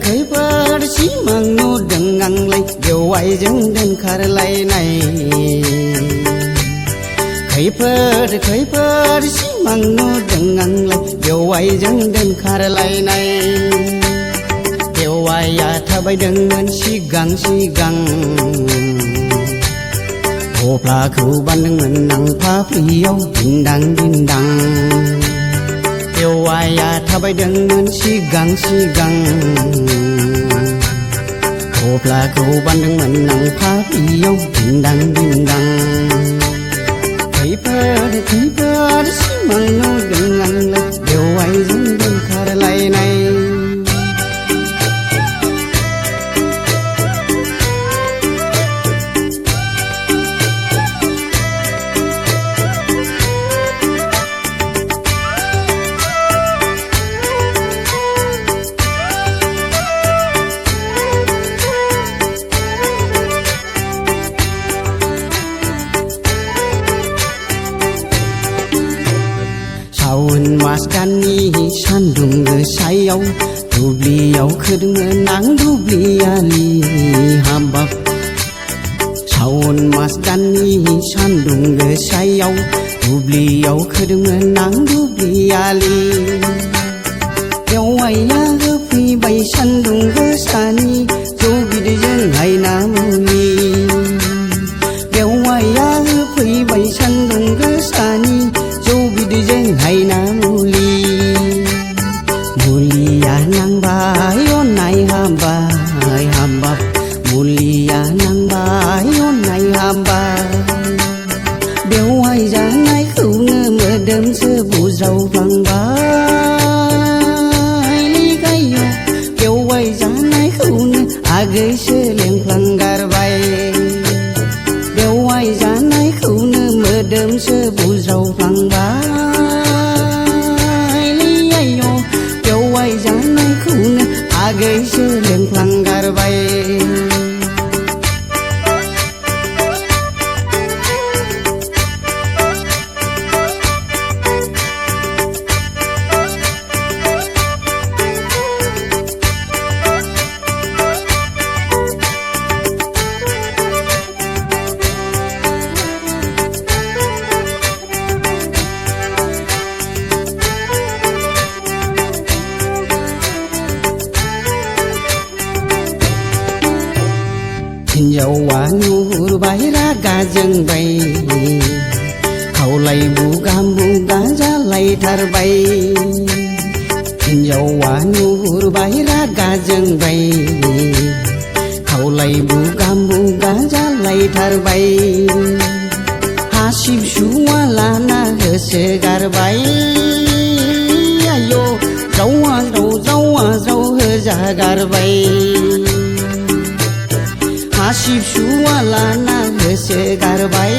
खैफोद सिमां नुदों आंलाय बेवाइजों दोनखारलायनाय खैफोद सिमां नुदों आंलाय बेवाइजों दोनखारलायनाय बेवाइया थाबायदोंमोन सिगां थफ्लाखौ बानदोंमोन आं फाफ्लियाव दिन्दां बेवाइया थाबायदोंमोन सिगां थफ्लाखौ बानदोंमोन आं फाफ्लियाव दिन्दां खैफोद सिमां नुदों आंलाय बेवाइजों दोनखारलायनाय सावन मास दाननि सान्दुं गोसायाव दुब्लियाव खोदोंमोन आं दुब्लि आलि हाबाब सावन मास दाननि सान्दुं गोसायाव दुब्लियाव खोदोंमोन आं दुब्लि आलि बेवाइया होफैबाय सान्दुं गोसानि जौ बिदैजों हायना मुलि बेवाइया होफैबाय सान्दुं गोसानि जौ बिदैजों हायना मुलिया नांबाय अननाय हाबाब मुलिया नांबाय अननाय हाबाब बेवाइ जानायखौनो मोदोमसो बुज्रावफ्लांबाय लिगायो बेवाइ जानायखौनो आगैसो लेंफ्लांगारबाय बेवाइ जानायखौनो मोदोमसो बुज्रावफ्लांबाय लिगायो बेवाइ जानायखौनो आगैसो लेंफ्लांगारबाय हिन्जावा नुहुरबाय रागा जोंबाय खावलाय बुगा जालायथारबाय हिन्जावा नुहुरबाय रागा जोंबाय खावलाय बुगा जालायथारबाय हासिब सुवा लाना होसोगारबाय आयौ जावा जाव होजागारबाय हासिब सुवा लाना होसोगारबाय